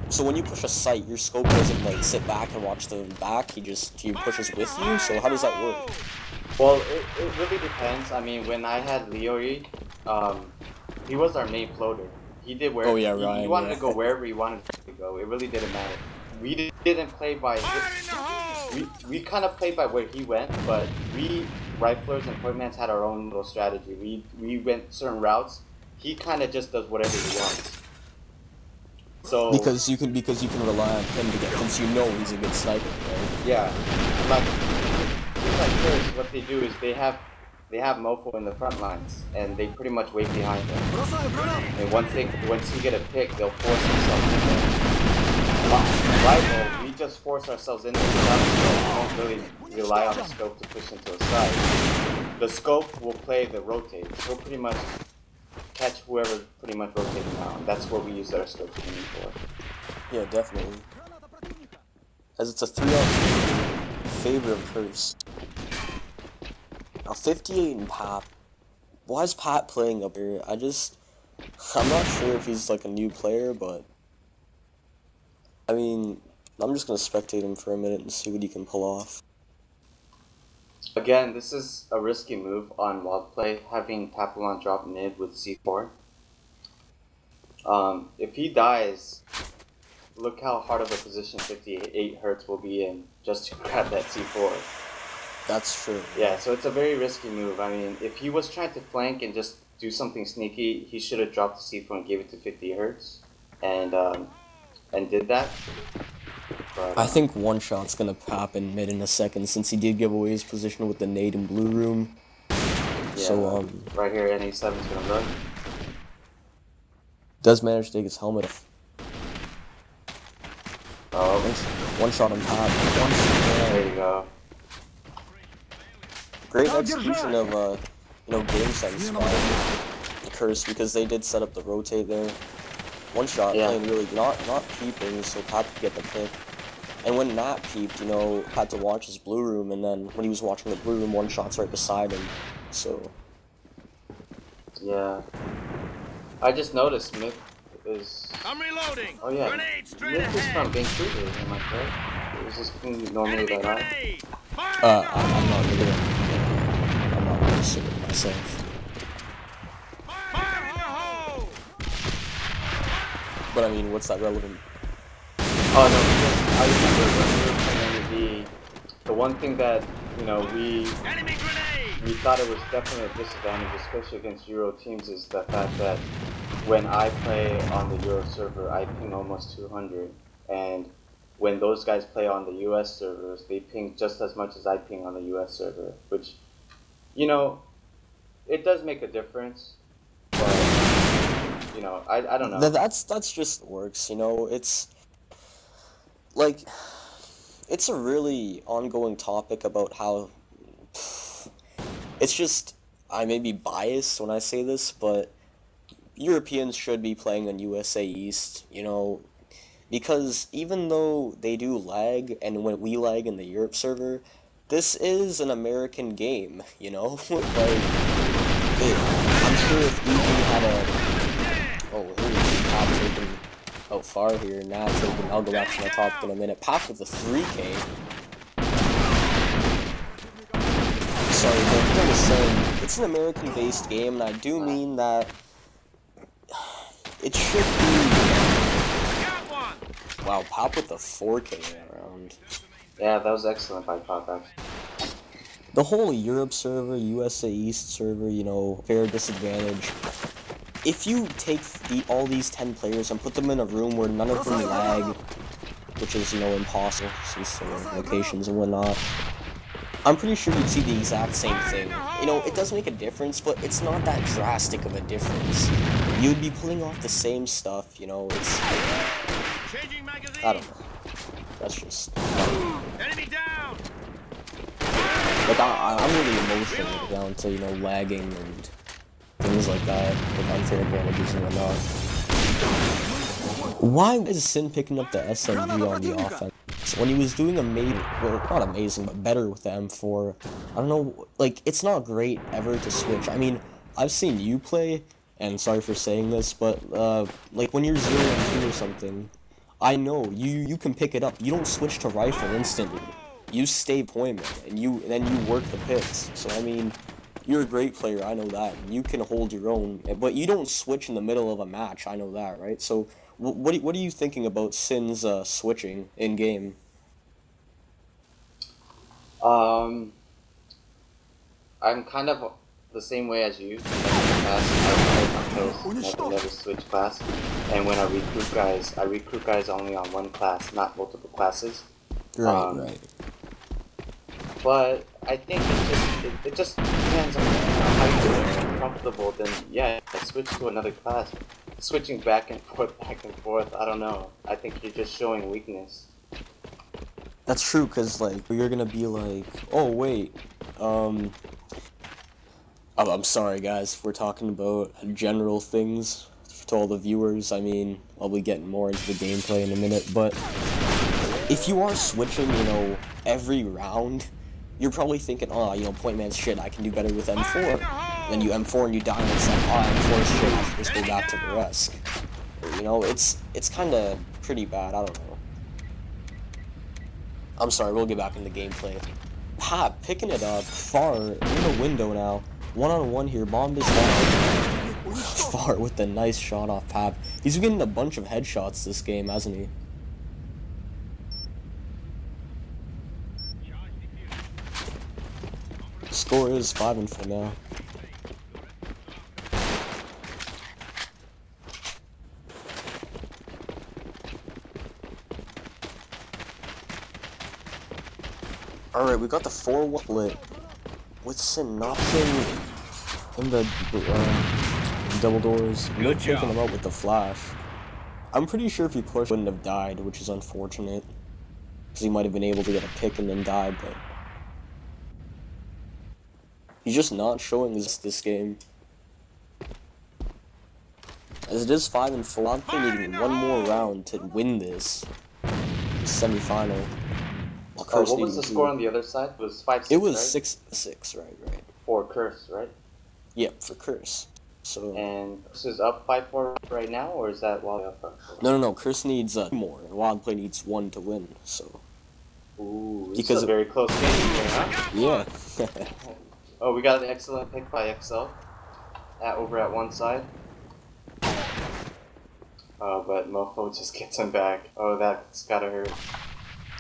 So when you push a sight, your scope doesn't like sit back and watch the back. He pushes with you. So how does that work? Well, it really depends. I mean, when I had Leori, he was our main floater. He did where he wanted to go wherever he wanted to go. It really didn't matter. We didn't play by we kind of played by where he went, but we riflers and pointmans had our own little strategy. We went certain routes. He kind of just does whatever he wants. So because you can rely on him to get, since you know he's a good sniper, right? Yeah, like first, what they do is they have Mofo in the front lines, and they pretty much wait behind him. And once he get a pick, they'll force themselves in there. Rival, we just force ourselves in there without the scope. We don't really rely on the scope to push into a side. The scope will play the rotate. He'll pretty much catch whoever pretty much rotating now. That's what we use our scope for. Yeah, definitely. As it's a 3-on-3 favor of Curse. Now 58 and Pap. Why is Pat playing up here? I'm not sure if he's like a new player, but I mean, I'm just gonna spectate him for a minute and see what he can pull off. Again, this is a risky move on wild play, having Papillon drop mid with C4. If he dies, look how hard of a position 58 Hertz will be in just to grab that C4. That's true. Yeah, so it's a very risky move. I mean, if he was trying to flank and just do something sneaky, he should have dropped the C4 and gave it to 50 Hertz, and did that. But, I think one shot's gonna pop in mid in a second, since he did give away his position with the nade in blue room. Yeah, so right here, NA7's gonna run. Does manage to take his helmet off. Oh, one shot on top. There you go. Great execution of game sense by Curse, because they did set up the rotate there. One shot, playing really not peeping, so Pat could get the pick. And when Nat peeped, had to watch his blue room, and then when he was watching the blue room, one shot's right beside him. So yeah, I just noticed Mick is. I'm reloading. Oh yeah, Mick is from Vancouver. Am I correct? Is this normally that high? I'm not really considering myself. But I mean, what's that relevant? Oh no, because I remember when we were playing MeD, the one thing that, we thought it was definitely a disadvantage, especially against Euro teams, is the fact that when I play on the Euro server, I ping almost 200, and when those guys play on the US servers, they ping just as much as I ping on the US server, which, it does make a difference, but, I don't know. That's just works, it's like, it's a really ongoing topic about how, it's just, I may be biased when I say this, but Europeans should be playing on USA East, because even though they do lag, and when we lag in the Europe server, this is an American game, like, I'm sure if we had a, Pop taking out far here, now taking, I'll go back to my topic in a minute, Pop with a 3K. Sorry, but I'm just saying, it's an American-based game, and I do mean that it should be. Wow, Pop with a 4K round. Yeah, that was excellent by Pop, actually. The whole Europe server, USA East server, fair disadvantage. If you take all these 10 players and put them in a room where none of them lag, which is, impossible since locations and whatnot, I'm pretty sure you'd see the exact same thing. It does make a difference, but it's not that drastic of a difference. You'd be pulling off the same stuff, it's... I don't know. That's just... Enemy down! Like, I'm really emotional down to, lagging and things like that, with unfair advantages and whatnot. Why is Sin picking up the SMG on the offense? When he was doing not amazing, but better with the M4, I don't know, like, it's not great ever to switch. I mean, I've seen you play, and sorry for saying this, but, like, when you're 0-2 or something, I know, you can pick it up. You don't switch to rifle instantly. You stay point man, and then you work the picks. So, I mean, you're a great player, I know that. You can hold your own, but you don't switch in the middle of a match, I know that, right? So, what are you thinking about Sin's switching in-game? I'm kind of the same way as you. I never switch class, and when I recruit guys only on one class, not multiple classes. Right. But I think it just depends on how you do it. If you're comfortable, then yeah, switch to another class. Switching back and forth, I don't know. I think you're just showing weakness. That's true, because, like, you're gonna be like, oh, wait, I'm sorry, guys, we're talking about general things to all the viewers. I mean, I'll be getting more into the gameplay in a minute, but if you are switching, you know, every round, you're probably thinking, oh, you know, point man's shit, I can do better with M4. Then you M4 and you die, and it's like, oh, M4 is shit, I should just go back to the rest. You know, it's kind of pretty bad, I don't know. I'm sorry, we'll get back into gameplay. Pap, picking it up, far, in the window now. One-on-one here, bomb is down. Far with the nice shot off Pap. He's getting a bunch of headshots this game, hasn't he? Score is 5-4 now. Alright, we got the 4-1 split with Sin notching in the double doors. No taking him out with the flash. I'm pretty sure if he pushed, he wouldn't have died, which is unfortunate. Because he might have been able to get a pick and then die, but he's just not showing this game. As it is 5-4, I'm needing one more round to win this semi-final. What was the score on the other side? It was 5-6, It was right? 6-6, right. For Curse, right? Yep, for Curse. So. And Curse is up 5-4 right now, or is that Wild up 5-4? No. Curse needs 2 more, and Wildplay needs 1 to win. So. Ooh, this is a very close game here, huh? Yeah. Oh, we got an excellent pick by XL over at one side. But Mofo just gets him back. Oh, that's gotta hurt.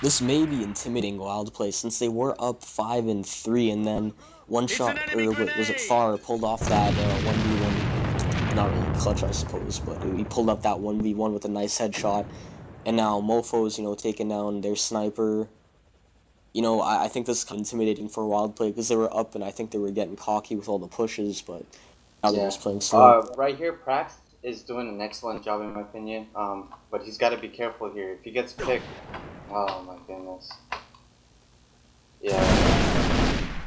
This may be intimidating Wildplay since they were up 5-3, and then one shot, or was it Far, pulled off that 1v1, not really clutch I suppose, but he pulled up that 1v1 with a nice headshot, and now Mofo's, you know, taking down their sniper. You know, I think this is kind of intimidating for Wildplay because they were up and I think they were getting cocky with all the pushes, but now they're just playing slow. Right here, Prax is doing an excellent job in my opinion, but he's got to be careful here. If he gets picked, oh my goodness. Yeah.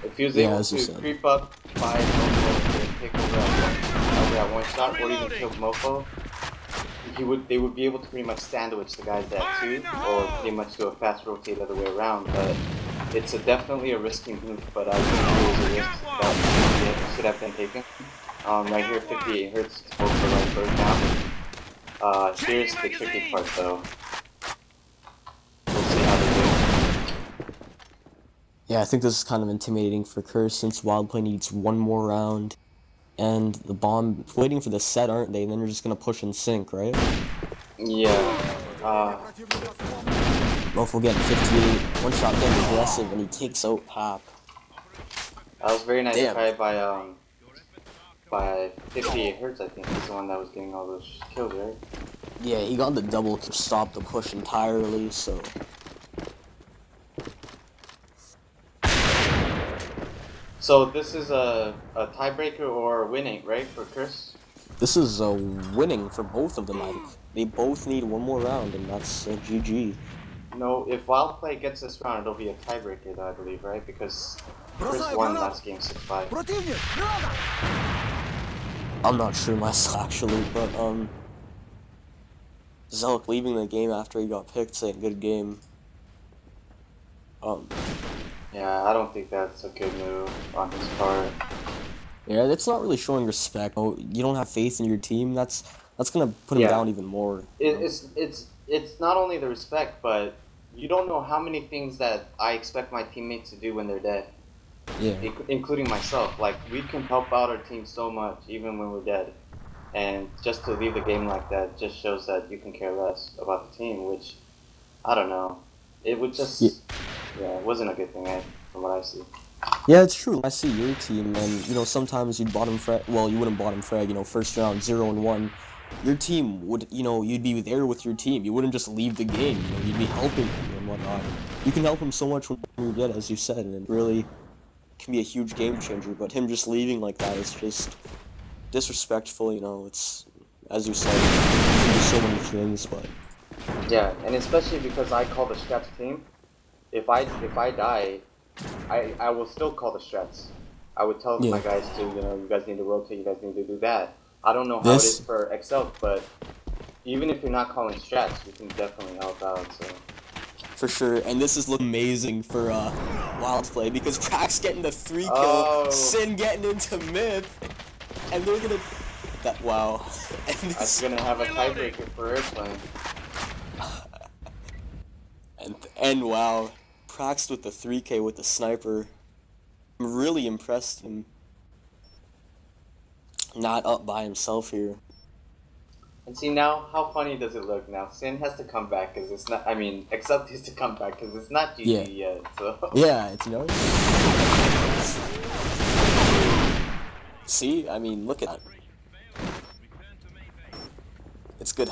If he was able to creep up by Mofo and pick over at one shot, or even kill Mofo, they would be able to pretty much sandwich the guys at 2, or pretty much do a fast rotate the other way around. But it's definitely a risky move, but I think it was a risk that should have been taken. Right here, 58 Hertz to both the right bird now. Here's the tricky part though. We'll see how they do. Yeah, I think this is kind of intimidating for Curse since Wildplay needs 1 more round. And the bomb waiting for the set, aren't they? And then you're just gonna push and sink, right? Yeah. Mofo getting 58, one shot getting aggressive, and he takes out Pap. That was very nice try by 58 Hertz, I think. He's the one that was getting all those kills, right? Yeah, he got the double to stop the push entirely, so. So this is a tiebreaker or winning, right, for Curse? This is a winning for both of them, I think. They both need 1 more round, and that's GG. No, if Wildplay gets this round, it'll be a tiebreaker, though, I believe, right? Because Curse won last game 6-5. I'm not sure myself, actually, but, Zelk leaving the game after he got picked, saying good game. Yeah, I don't think that's a good move on his part. Yeah, that's not really showing respect. Oh, you don't have faith in your team. That's gonna put him down even more. It's it's not only the respect, but you don't know how many things that I expect my teammates to do when they're dead. Yeah. Including myself. Like, we can help out our team so much, even when we're dead. And just to leave the game like that just shows that you can care less about the team, which, I don't know. It would just, yeah, it wasn't a good thing, from what I see. Yeah, it's true. I see your team, and, you know, sometimes you'd bottom frag, well, you wouldn't bottom frag, you know, first round, 0-1. Your team would, you know, you'd be there with your team. You wouldn't just leave the game, you know, you'd be helping them and whatnot. You can help them so much when you're dead, as you said, and it really can be a huge game changer, but him just leaving like that is just disrespectful, you know, it's, as you said, you can do so many things, but... Yeah, and especially because I call the strats team, if I die, I will still call the strats. I would tell my guys to, you know, you guys need to rotate, you guys need to do that. I don't know how it is for XL, but even if you're not calling strats, you can definitely help out, so... For sure, and this is looking amazing for Wild Play, because Prax getting the 3-kill, Sin getting into Myth, and they're gonna... That, wow. That's gonna have a tiebreaker for Airplane. And wow, Prax with the 3K with the sniper. I'm really impressed him. Not up by himself here. And see now, how funny does it look now? Sin has to come back because it's not, I mean, Except has to come back because it's not GG yet, so. Yeah, it's no. See, I mean, look at that. It's good.